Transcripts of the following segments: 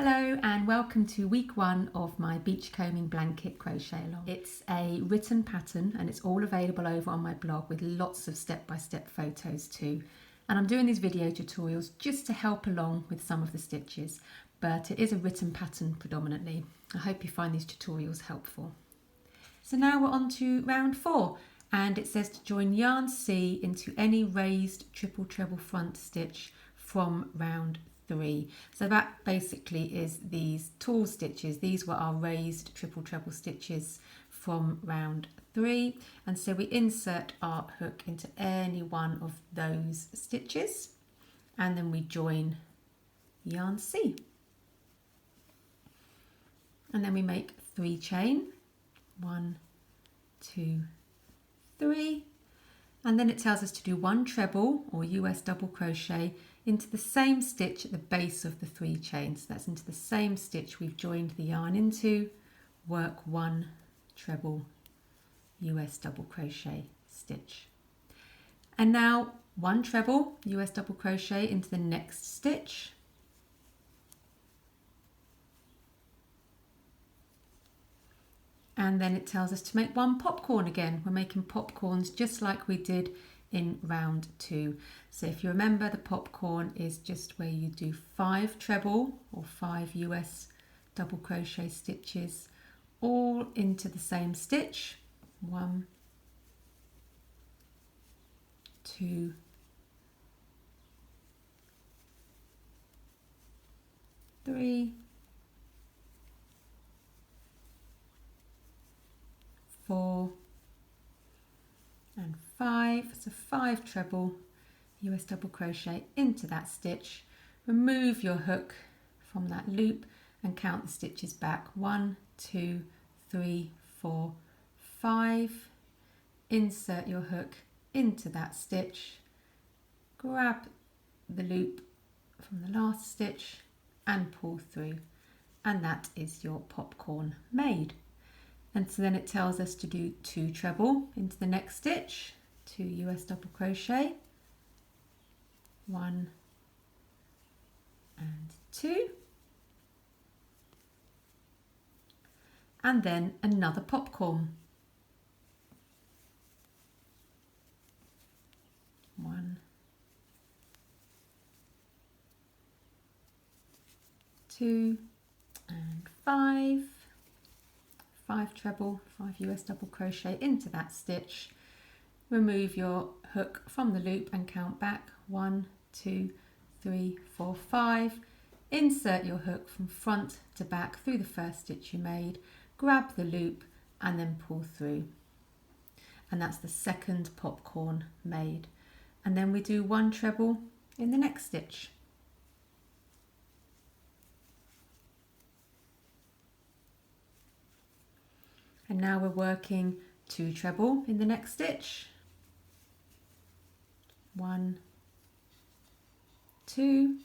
Hello and welcome to week 1 of my Beachcombing Blanket crochet along. It's a written pattern and it's all available over on my blog with lots of step-by-step photos too. And I'm doing these video tutorials just to help along with some of the stitches, but it is a written pattern predominantly. I hope you find these tutorials helpful. So now we're on to round 4 and it says to join yarn C into any raised triple treble front stitch from round 3. So that basically is these tall stitches. These were our raised triple treble stitches from round 3, and so we insert our hook into any one of those stitches and then we join yarn C, and then we make 3 chain, 1, 2, 3, and then it tells us to do 1 treble or US double crochet into the same stitch at the base of the 3 chains. That's into the same stitch we've joined the yarn into, work 1 treble US double crochet stitch. And now 1 treble US double crochet into the next stitch. And then it tells us to make 1 popcorn again. We're making popcorns just like we did in round 2. So if you remember, the popcorn is just where you do 5 treble or 5 US double crochet stitches all into the same stitch. 1, 2, 3, 4 and 5, so 5 treble US double crochet into that stitch. Remove your hook from that loop and count the stitches back. 1, 2, 3, 4, 5. Insert your hook into that stitch, grab the loop from the last stitch and pull through, and that is your popcorn made. And so then it tells us to do 2 treble into the next stitch, 2 US double crochet, 1 and 2, and then another popcorn, 1, 2 and 5. 5 treble, 5 US double crochet into that stitch. Remove your hook from the loop and count back. 1, 2, 3, 4, 5. Insert your hook from front to back through the first stitch you made. Grab the loop and then pull through. And that's the second popcorn made. And then we do 1 treble in the next stitch. And now we're working 2 treble in the next stitch. 1, 2,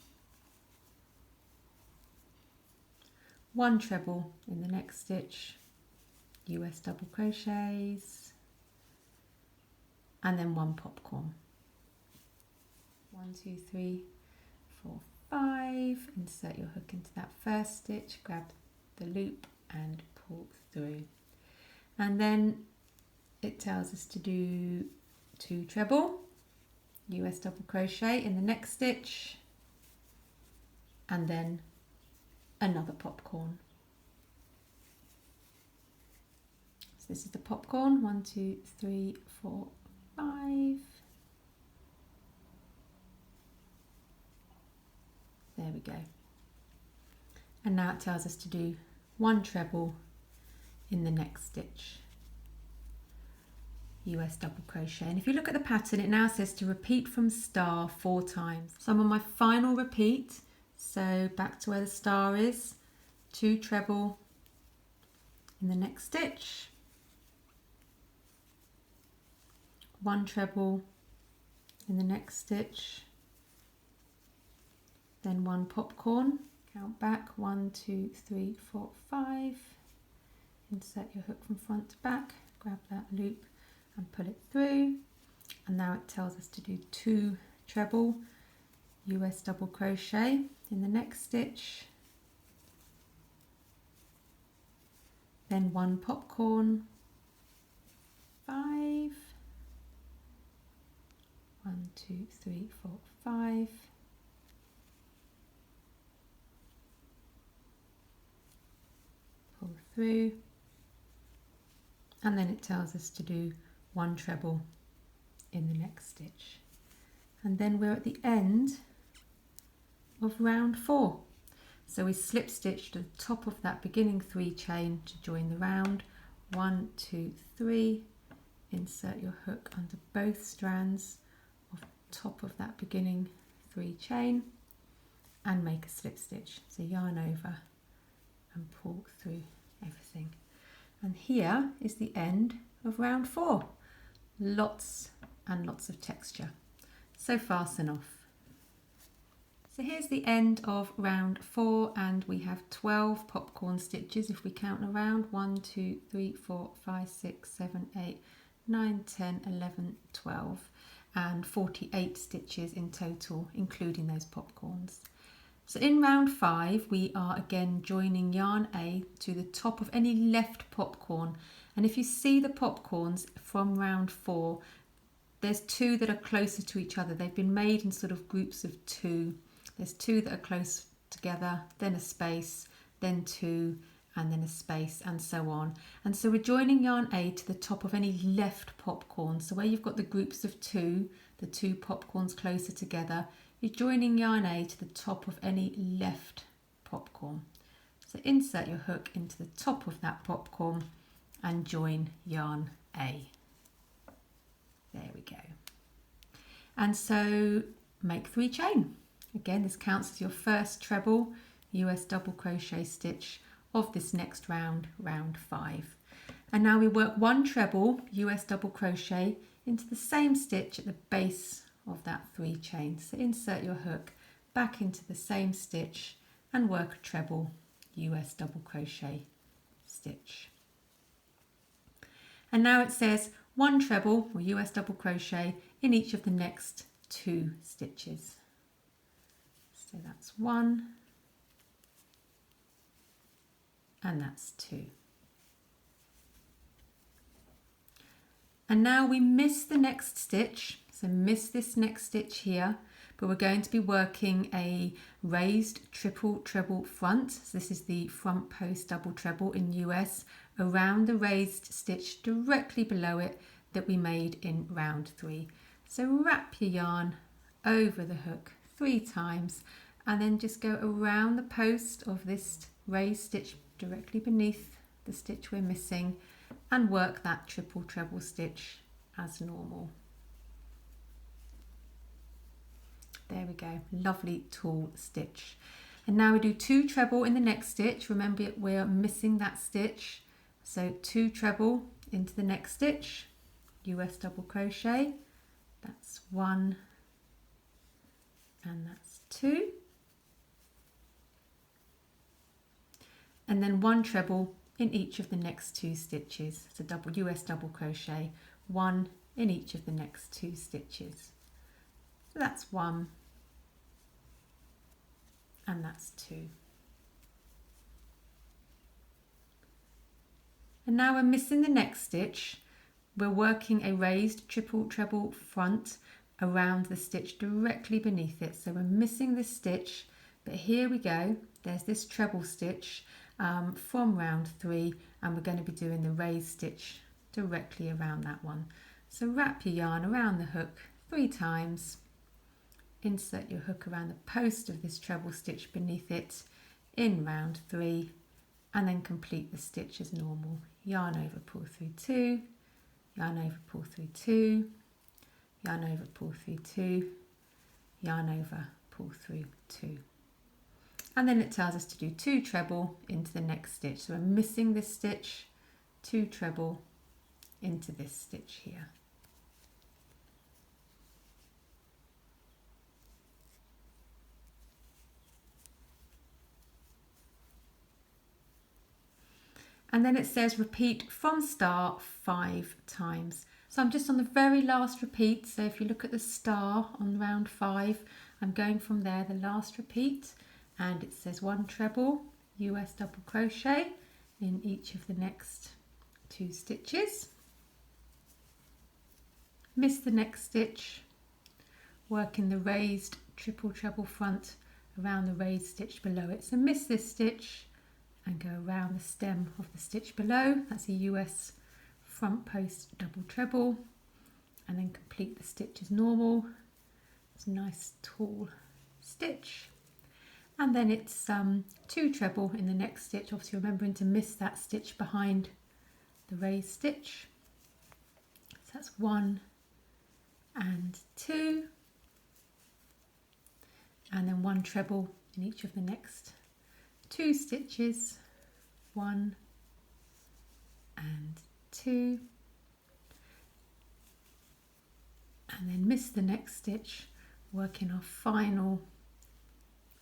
1 treble in the next stitch, US double crochets, and then 1 popcorn. 1, 2, 3, 4, 5. Insert your hook into that first stitch, grab the loop and pull through. And then it tells us to do 2 treble US double crochet in the next stitch and then another popcorn. So this is the popcorn, 1, 2, 3, 4, 5. There we go. And now it tells us to do 1 treble in the next stitch, US double crochet. And if you look at the pattern, it now says to repeat from star 4 times. So I'm on my final repeat, so back to where the star is, 2 treble in the next stitch, 1 treble in the next stitch, then 1 popcorn, count back, 1, 2, 3, 4, 5. Insert your hook from front to back, grab that loop and pull it through. And now it tells us to do 2 treble US double crochet in the next stitch, then 1 popcorn, 5, 1, 2, 3, 4, 5, pull through, and then it tells us to do 1 treble in the next stitch, and then we're at the end of round 4. So we slip stitch to the top of that beginning 3 chain to join the round. 1, 2, 3, insert your hook under both strands of top of that beginning 3 chain and make a slip stitch. So yarn over and pull through everything. And here is the end of round 4. Lots and lots of texture. So fasten off. So here's the end of round 4, and we have 12 popcorn stitches if we count around. 1, 2, 3, 4, 5, 6, 7, 8, 9, 10, 11, 12, and 48 stitches in total, including those popcorns. So in round 5, we are again joining yarn A to the top of any left popcorn. And if you see the popcorns from round 4, there's 2 that are closer to each other. They've been made in sort of groups of 2. There's 2 that are close together, then a space, then 2, and then a space, and so on. And so we're joining yarn A to the top of any left popcorn. So where you've got the groups of 2, the 2 popcorns closer together, you're joining yarn A to the top of any left popcorn. So insert your hook into the top of that popcorn and join yarn A. There we go. And so make 3 chain. Again, this counts as your first treble US double crochet stitch of this next round, round 5. And now we work 1 treble US double crochet into the same stitch at the base of that 3 chain. So insert your hook back into the same stitch and work a treble US double crochet stitch. And now it says 1 treble or US double crochet in each of the next 2 stitches. So that's 1 and that's 2. And now we miss the next stitch, so miss this next stitch here, but we're going to be working a raised triple treble front. So this is the front post double treble in US around the raised stitch directly below it that we made in round 3. So wrap your yarn over the hook 3 times and then just go around the post of this raised stitch directly beneath the stitch we're missing and work that triple treble stitch as normal. There we go, lovely tall stitch. And now we do 2 treble in the next stitch. Remember, we're missing that stitch. So 2 treble into the next stitch, US double crochet. That's 1 and that's 2. And then 1 treble in each of the next 2 stitches. So double US double crochet, 1 in each of the next 2 stitches. So that's 1 and that's 2. And now we're missing the next stitch. We're working a raised triple treble front around the stitch directly beneath it. So we're missing this stitch, but here we go. There's this treble stitch from round 3, and we're going to be doing the raised stitch directly around that one. So wrap your yarn around the hook 3 times, insert your hook around the post of this treble stitch beneath it in round 3, and then complete the stitch as normal. Yarn over, pull through 2, yarn over, pull through 2, yarn over, pull through 2, yarn over, pull through 2. And then it tells us to do 2 treble into the next stitch. So we're missing this stitch, 2 treble into this stitch here. And then it says repeat from start 5 times. So I'm just on the very last repeat. So if you look at the star on round 5, I'm going from there, the last repeat, and it says 1 treble US double crochet in each of the next 2 stitches. Miss the next stitch, work in the raised triple treble front around the raised stitch below it. So miss this stitch and go around the stem of the stitch below. That's a US front post double treble, and then complete the stitch as normal. It's a nice tall stitch, and then it's 2 treble in the next stitch, obviously remembering to miss that stitch behind the raised stitch. So that's 1 and 2, and then 1 treble in each of the next 2 stitches, 1 and 2, and then miss the next stitch, working our final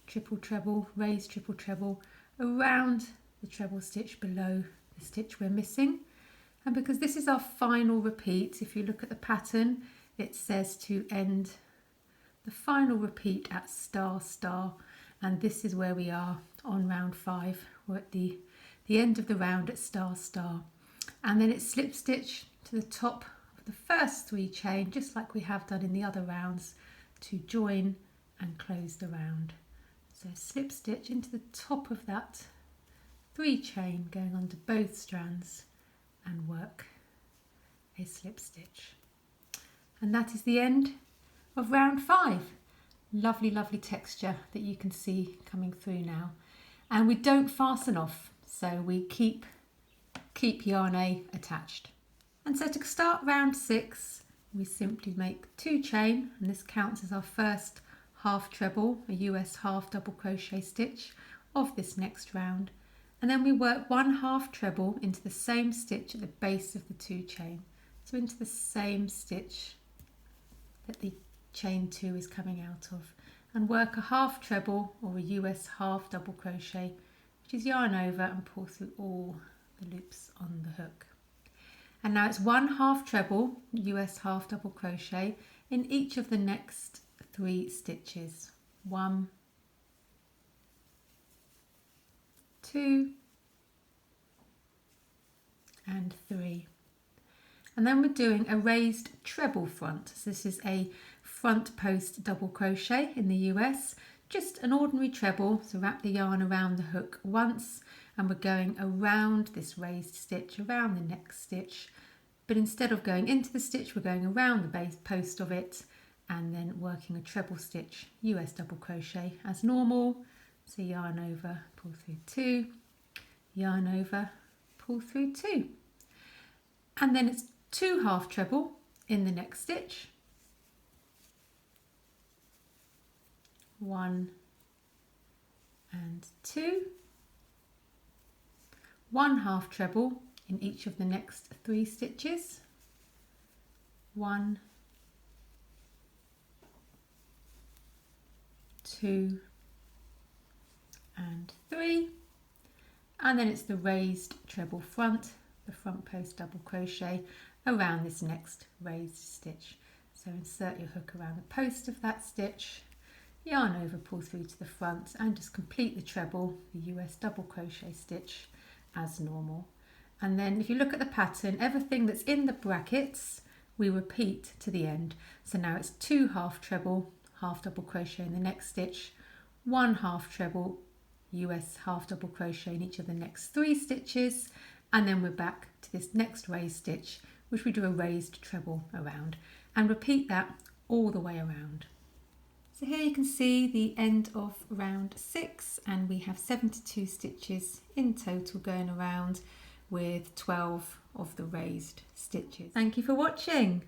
triple treble, raised triple treble around the treble stitch below the stitch we're missing. And because this is our final repeat, if you look at the pattern, it says to end the final repeat at star star, and this is where we are on round 5. We're at the end of the round at star star, and then it's slip stitch to the top of the first 3 chain, just like we have done in the other rounds, to join and close the round. So slip stitch into the top of that 3 chain going onto both strands and work a slip stitch. And that is the end of round 5. Lovely, lovely texture that you can see coming through now. And we don't fasten off, so we keep yarn A attached. And so to start round 6, we simply make 2 chain, and this counts as our first half treble, a US half double crochet stitch of this next round. And then we work 1 half treble into the same stitch at the base of the 2 chain. So into the same stitch that the chain 2 is coming out of, and work a half treble or a US half double crochet, which is yarn over and pull through all the loops on the hook. And now it's 1 half treble, US half double crochet in each of the next 3 stitches. 1, 2 and 3. And then we're doing a raised treble front. So this is a front post double crochet in the US, just an ordinary treble. So wrap the yarn around the hook once, and we're going around this raised stitch, around the next stitch. But instead of going into the stitch, we're going around the base post of it and then working a treble stitch, US double crochet as normal. So yarn over, pull through 2, yarn over, pull through 2. And then it's 2 half treble in the next stitch. 1 and 2. 1 half treble in each of the next 3 stitches. 1, 2 and 3. And then it's the raised treble front, the front post double crochet around this next raised stitch. So insert your hook around the post of that stitch, yarn over, pull through to the front, and just complete the treble, the US double crochet stitch as normal. And then if you look at the pattern, everything that's in the brackets we repeat to the end. So now it's 2 half treble, half double crochet in the next stitch, 1 half treble, US half double crochet in each of the next 3 stitches, and then we're back to this next raised stitch, which we do a raised treble around, and repeat that all the way around. So here you can see the end of round 6, and we have 72 stitches in total going around with 12 of the raised stitches. Thank you for watching.